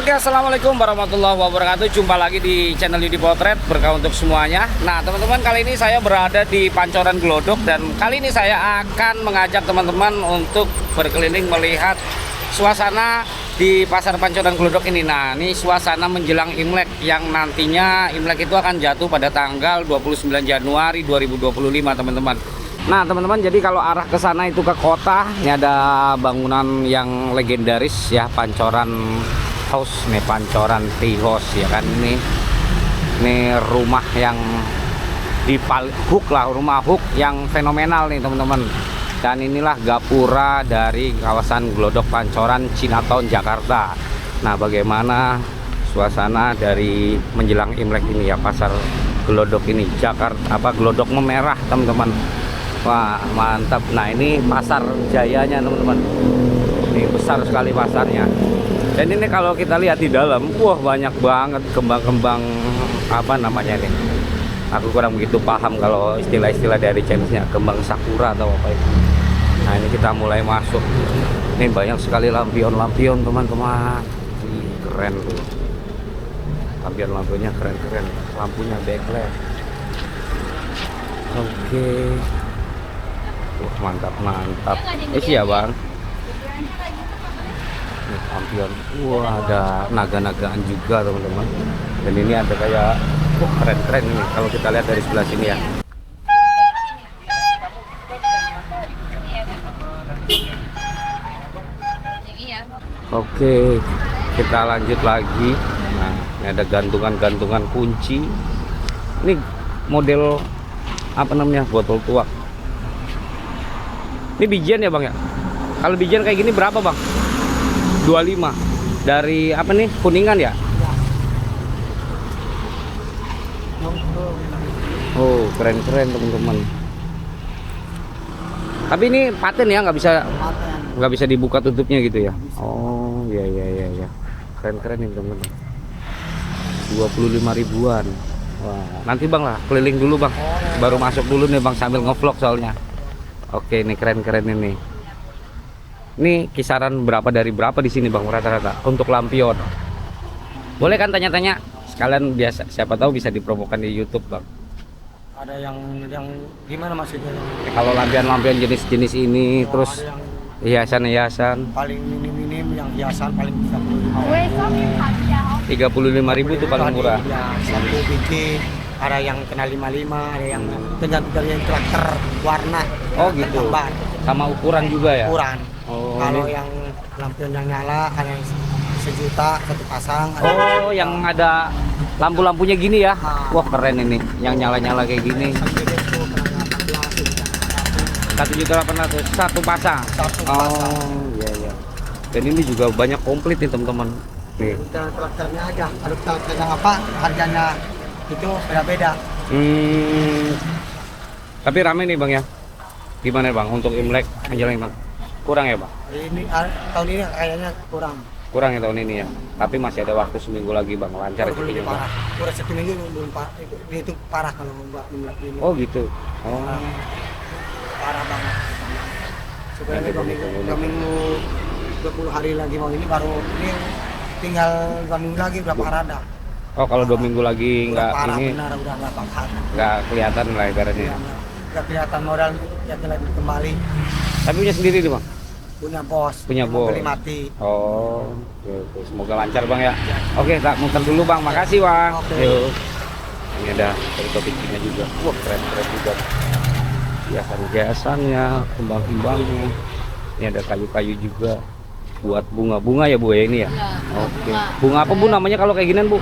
Oke, assalamualaikum warahmatullahi wabarakatuh. Jumpa lagi di channel Yudi Potret. Berkah untuk semuanya. Nah teman-teman, kali ini saya berada di Pancoran Glodok. Dan kali ini saya akan mengajak teman-teman untuk berkeliling melihat suasana di pasar Pancoran Glodok ini. Nah ini suasana menjelang Imlek, yang nantinya Imlek itu akan jatuh pada tanggal 29 Januari 2025 teman-teman. Nah teman-teman, jadi kalau arah ke sana itu ke kota, ini ada bangunan yang legendaris ya, Pancoran House nih, Pancoran Tea House ya kan. Ini rumah yang di hook lah, rumah hook yang fenomenal nih teman-teman. Dan inilah gapura dari kawasan Glodok Pancoran, Chinatown, Jakarta. Nah bagaimana suasana dari menjelang Imlek ini ya, pasar Glodok ini, Jakarta Glodok memerah teman-teman. Wah mantap. Nah ini pasar jayanya teman-teman, ini besar sekali pasarnya. Dan ini kalau kita lihat di dalam, wah banyak banget kembang-kembang, apa namanya ini, aku kurang begitu paham kalau istilah-istilah dari Chinese-nya, kembang sakura atau apa itu. Nah ini kita mulai masuk, ini banyak sekali lampion-lampion teman-teman. Keren tuh, lampion-lampionnya keren-keren, lampunya backlight. Oke. Wah mantap-mantap. Iya bang, nih lampion. Wah ada naga-nagaan juga teman-teman. Dan ini ada kayak keren-keren ini kalau kita lihat dari sebelah sini ya. Oke, kita lanjut lagi. Nah ini ada gantungan-gantungan kunci. Ini model apa namanya, botol tuak. Ini bijian ya bang ya? Kalau bijian kayak gini berapa bang? 25. Dari apa nih, Kuningan ya? Oh keren-keren teman-teman. Tapi ini paten ya, nggak bisa dibuka tutupnya gitu ya? Oh iya. Keren-keren nih teman-teman. 25 ribuan. Wah nanti bang lah keliling dulu bang, baru masuk dulu nih bang, sambil ngevlog soalnya. Oke ini keren-keren ini. Ini kisaran berapa dari berapa di sini bang rata-rata untuk lampion? Boleh kan tanya-tanya sekalian, biasa siapa tahu bisa dipromokan di YouTube bang. Ada yang gimana maksudnya? Kalau lampion-lampion jenis-jenis ini, terus hiasan-hiasan. Paling minim yang hiasan paling 35 ribu tuh paling murah. Ya, satu biji. Ada yang kena 55, ada yang tergantung dari yang karakter warna. Oh gitu. Gambar. Sama ukuran juga ya? Ukuran. Oh, kalau ini. yang lampion yang nyala ada yang 1 juta satu pasang. Oh yang ada lampu-lampunya gini ya? Wah keren ini, yang nyala-nyala kayak gini. 1.800.000 satu pasang. Oh iya. Dan ini juga banyak komplit nih teman-teman. Nih. Karakternya aja. Kalau karakternya apa, harganya itu beda-beda. Tapi rame nih bang ya? Gimana bang untuk Imlek menjelang bang? Kurang ya bang? Ini tahun ini kayaknya kurang ya tahun ini ya. Tapi masih ada waktu seminggu lagi bang, lancar belum parah. Udah 1 minggu belum parah. Itu parah kalau Imlek ini. Oh gitu. Oh. Parah banget. Sebenarnya 2 minggu 20 hari lagi mau ini baru ini tinggal 2 minggu lagi udah parah dah. Oh kalau 2 minggu lagi nggak ini benar, udah nggak parah. Nggak kelihatan lah ibaratnya. Nggak kelihatan modal ya lagi kembali. Tapi punya sendiri nih bang? Punya bos. Punya bos. Beli mati. Oh, oke. Semoga lancar bang ya. Oke, tak muter dulu bang. Makasih bang. Oke. Yuk. Ini ada topik-topiknya juga. Wah keren-keren juga. Hiasan-hiasannya, kembang-kembangnya. Ini ada kayu-kayu juga. Buat bunga-bunga ya bu ya ini ya. Oke. Bunga apa bu namanya kalau kayak ginian bu?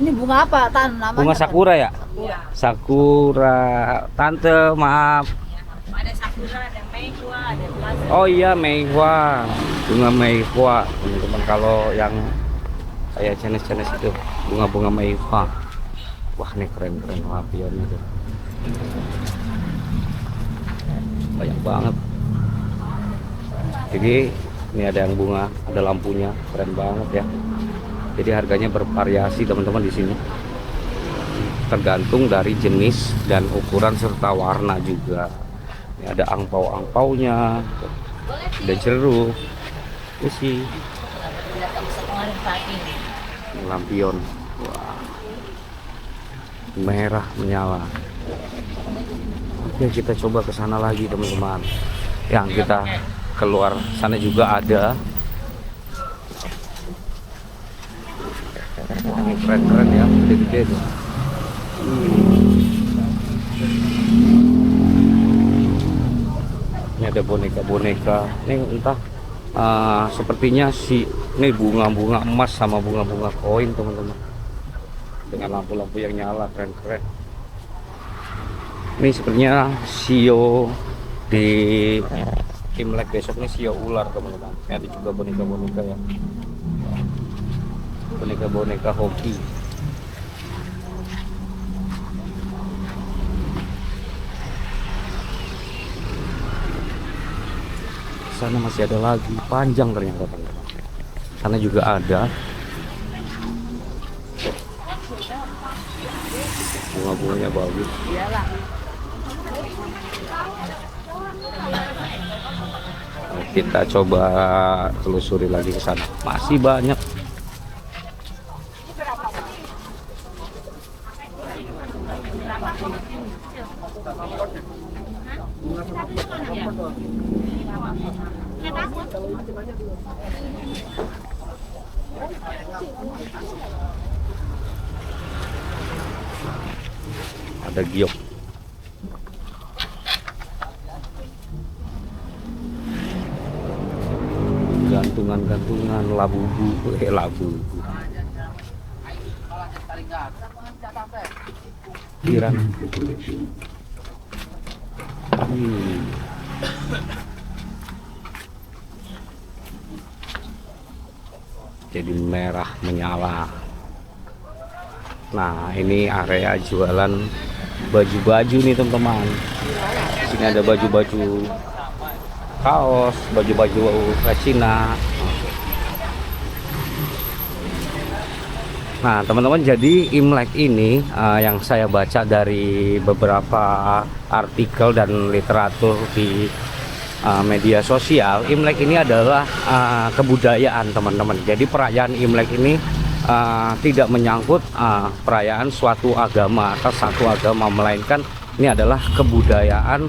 Ini bunga apa? Namanya Bunga sakura ya? Sakura. Tante maaf. Ada sakura, ada meihua, ada blazon. Oh iya meihua, bunga meihua teman-teman. Kalau yang kayak jenis-jenis itu bunga-bunga meihua. Wah ini keren-keren lampionnya tuh. Banyak banget. Jadi ini ada yang bunga, ada lampunya, keren banget ya. Jadi harganya bervariasi teman-teman di sini. Tergantung dari jenis dan ukuran serta warna juga. Ini ada angpau-angpaunya, ada jeruk, isi Kemarin pagi. Lampion. Wah. Merah menyala. Oke, kita coba ke sana lagi teman-teman. Yang kita keluar sana juga ada. Ini keren-keren ya, gede-gede tuh. Ini ada boneka-boneka. Ini entah sepertinya ini bunga-bunga emas sama bunga-bunga koin teman-teman. Dengan lampu-lampu yang nyala, keren-keren. Ini sepertinya sio di Imlek besok, ini sio ular teman-teman. Ada juga boneka-boneka ya, boneka-boneka hoki. Sana masih ada lagi, panjang ternyata teman-teman. Sana juga ada bunga-bunganya, bagus. Kita coba telusuri lagi ke sana, masih banyak. Ada giok. Gantungan-gantungan labubu, labubu. Kirang. Jadi merah menyala. Nah, ini area jualan baju-baju nih teman-teman. Sini ada baju-baju kaos, baju-baju Cina. Nah teman-teman, jadi Imlek ini yang saya baca dari beberapa artikel dan literatur di media sosial, Imlek ini adalah kebudayaan teman-teman. Jadi perayaan Imlek ini tidak menyangkut perayaan suatu agama atau satu agama, melainkan ini adalah kebudayaan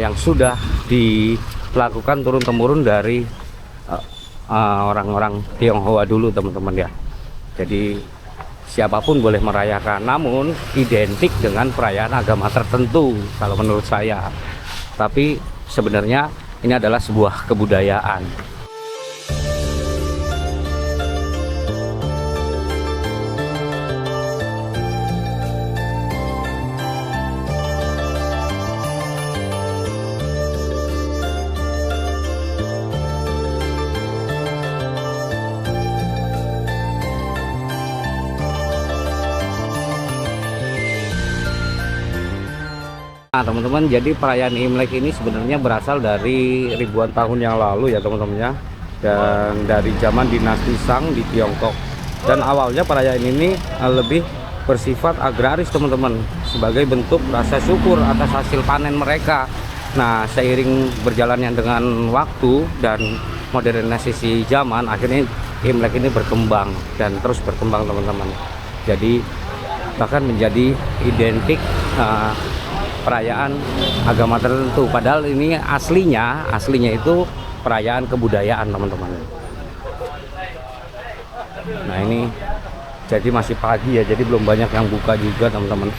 yang sudah dilakukan turun-temurun dari orang-orang Tionghoa dulu teman-teman ya. Jadi siapapun boleh merayakan, namun identik dengan perayaan agama tertentu kalau menurut saya. Tapi sebenarnya ini adalah sebuah kebudayaan. Nah teman-teman, jadi perayaan Imlek ini sebenarnya berasal dari ribuan tahun yang lalu ya teman-teman ya, dan dari zaman dinasti Shang di Tiongkok. Dan awalnya perayaan ini lebih bersifat agraris teman-teman, sebagai bentuk rasa syukur atas hasil panen mereka. Nah seiring berjalannya dengan waktu dan modernisasi zaman, akhirnya Imlek ini berkembang dan terus berkembang teman-teman. Jadi bahkan menjadi identik perayaan agama tertentu, padahal ini aslinya itu perayaan kebudayaan teman-teman. Nah ini jadi masih pagi ya, jadi belum banyak yang buka juga teman-teman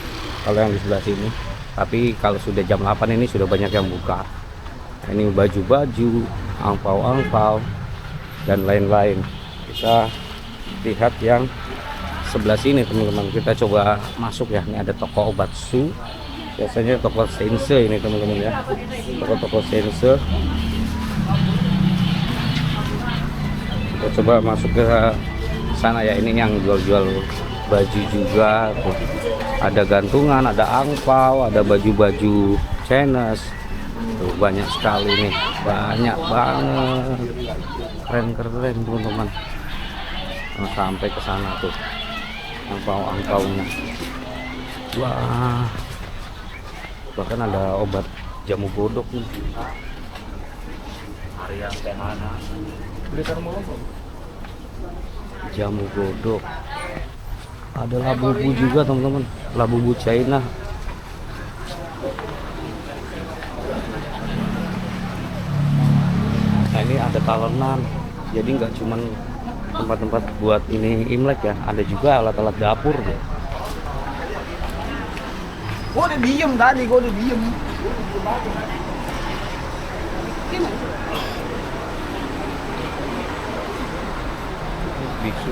kalau yang di sebelah sini, tapi kalau sudah jam 8 ini sudah banyak yang buka. Ini baju-baju, angpau-angpau dan lain-lain. Kita lihat yang sebelah sini teman-teman, kita coba masuk ya. Ini ada toko obat su, biasanya toko sense ini teman-teman ya, toko-toko sense. Kita coba masuk ke sana ya. Ini yang jual-jual baju juga tuh. Ada gantungan, ada angpau, ada baju-baju Chinese tuh, banyak sekali nih, banyak banget, keren-keren teman-teman. Nah, sampai ke sana tuh angpau-angpaunya. Wah, bahkan ada obat jamu godok nih. Area Tehana. jamu godok. Ada labubu juga teman-teman, labubu China. Nah ini ada talenan, jadi nggak cuman tempat-tempat buat ini Imlek ya, ada juga alat-alat dapur ya. Gua udah diem tadi, gua udah diem. Biksu.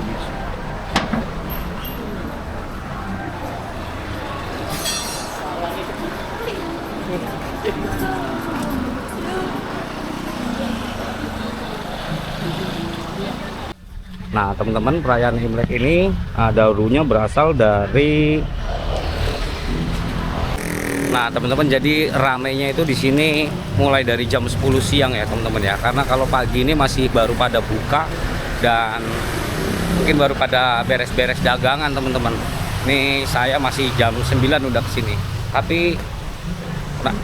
Nah teman-teman, perayaan Imlek ini dahulunya berasal dari teman-teman, jadi ramenya itu di sini mulai dari jam 10 siang ya teman-teman ya, karena kalau pagi ini masih baru pada buka dan mungkin baru pada beres-beres dagangan teman-teman. Nih saya masih jam 9 udah kesini, tapi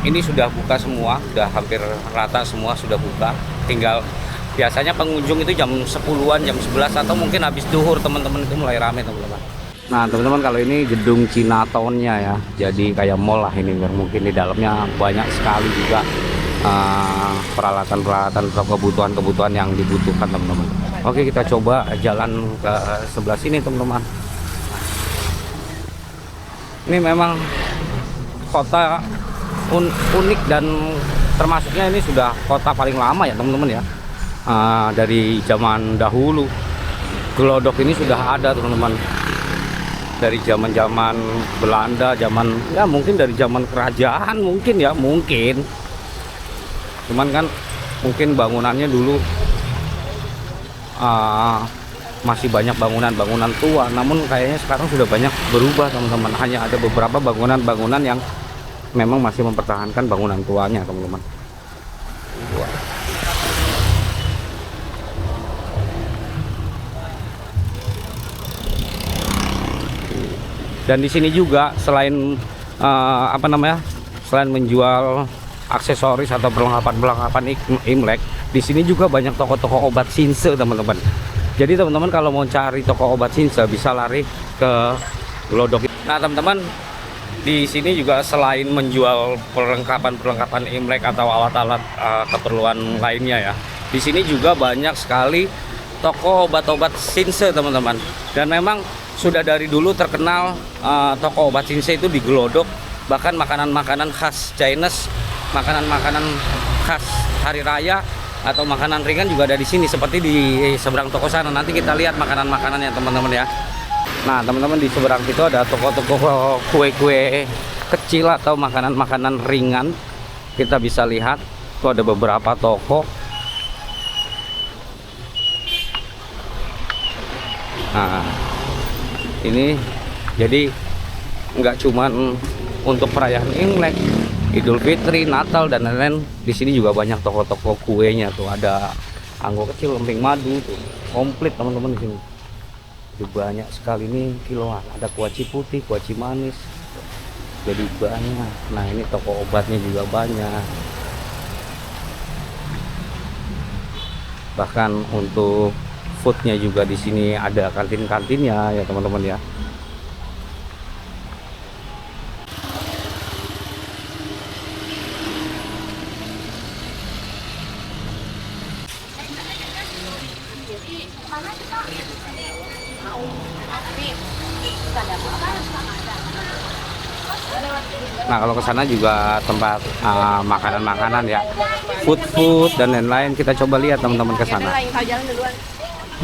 ini sudah buka semua, sudah hampir rata semua sudah buka. Tinggal biasanya pengunjung itu jam 10-an, jam 11 atau mungkin habis duhur teman-teman itu mulai rame teman-teman. Nah teman-teman, kalau ini gedung Chinatown-nya ya, jadi kayak mall lah ini, mungkin di dalamnya banyak sekali juga peralatan-peralatan atau kebutuhan-kebutuhan yang dibutuhkan teman-teman. Oke, kita coba jalan ke sebelah sini teman-teman. Ini memang kota unik dan termasuknya ini sudah kota paling lama ya teman-teman ya. Dari zaman dahulu gelodok ini sudah ada teman-teman, dari zaman Belanda, mungkin dari zaman kerajaan mungkin ya, cuman kan mungkin bangunannya dulu masih banyak bangunan tua, namun kayaknya sekarang sudah banyak berubah teman-teman. Hanya ada beberapa bangunan yang memang masih mempertahankan bangunan tuanya teman-teman. Dan di sini juga selain selain menjual aksesoris atau perlengkapan Imlek, di sini juga banyak toko-toko obat Sinse teman-teman. Jadi teman-teman kalau mau cari toko obat Sinse bisa lari ke Glodok. Nah teman-teman, di sini juga selain menjual perlengkapan Imlek atau alat-alat keperluan lainnya ya, di sini juga banyak sekali toko obat-obat Sinse teman-teman. Dan memang sudah dari dulu terkenal toko obat Sinse itu di Glodok. Bahkan makanan-makanan khas Chinese, makanan-makanan khas hari raya atau makanan ringan juga ada di sini, seperti di seberang toko sana. Nanti kita lihat makanan-makanannya teman-teman ya. Nah teman-teman, di seberang itu ada toko-toko kue-kue kecil atau makanan-makanan ringan. Kita bisa lihat itu ada beberapa toko. Nah ini jadi nggak cuman untuk perayaan Imlek, Idul Fitri, Natal dan lain-lain, di sini juga banyak toko-toko kuenya tuh. Ada anggo kecil, lempeng madu tuh, komplit teman-teman di sini. Itu banyak sekali nih kiloan. Ada kuaci putih, kuaci manis, jadi banyak. Nah ini toko obatnya juga banyak. Bahkan untuk foodnya juga di sini ada kantin-kantinnya ya teman-teman ya. Nah kalau ke sana juga tempat makanan-makanan ya, food dan lain-lain. Kita coba lihat teman-teman ke sana.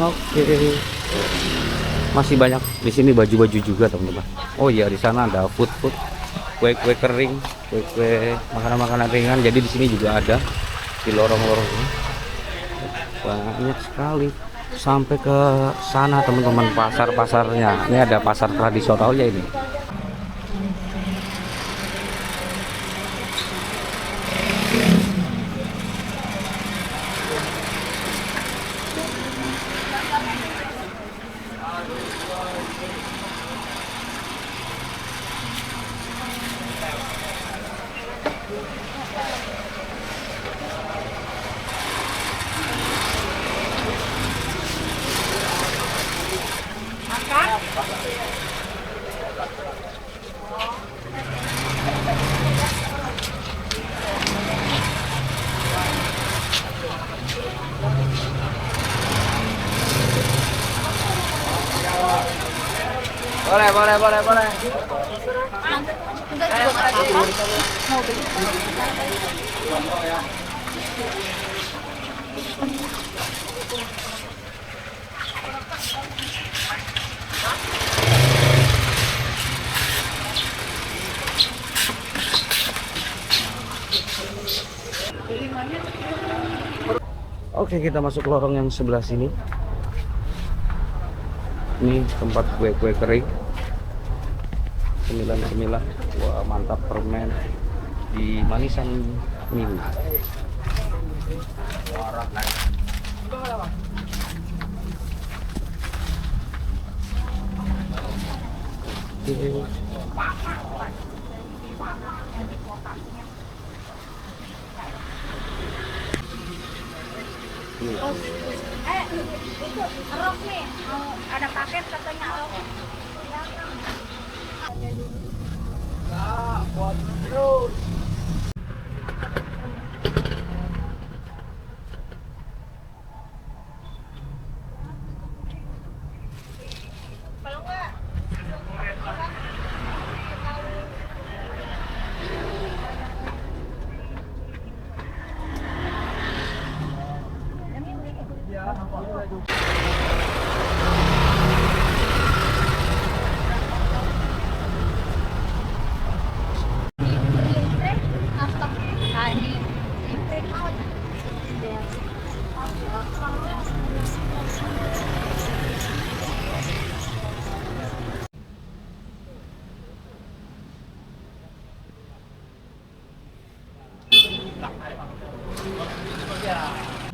Oke. Masih banyak di sini baju-baju juga teman-teman. Oh iya, di sana ada food, kue-kue kering, kue-kue makanan-makanan ringan. Jadi di sini juga ada di lorong-lorong ini. Banyak sekali. Sampai ke sana teman-teman, pasar-pasarnya. Ini ada pasar tradisionalnya ini. Boleh, boleh, boleh, boleh. Oke, kita masuk lorong yang sebelah sini. Ini tempat kue-kue kering, cemilan-cemilan. Wah, mantap, permen di manisan mini. Itu rok nih, ada paket katanya rok.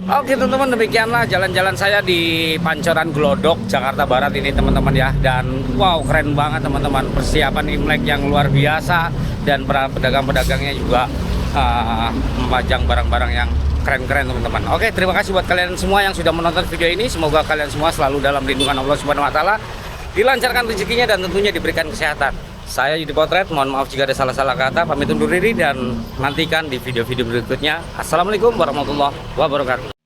Oke teman-teman, demikianlah jalan-jalan saya di Pancoran Glodok, Jakarta Barat ini teman-teman ya. Dan wow, keren banget teman-teman, persiapan Imlek yang luar biasa. Dan para pedagang-pedagangnya juga memajang barang-barang yang keren-keren teman-teman. Oke, terima kasih buat kalian semua yang sudah menonton video ini. Semoga kalian semua selalu dalam lindungan Allah Subhanahu wa Ta'ala, dilancarkan rezekinya dan tentunya diberikan kesehatan. Saya Yudi Potret, mohon maaf jika ada salah-salah kata, pamit undur diri dan nantikan di video-video berikutnya. Assalamualaikum warahmatullahi wabarakatuh.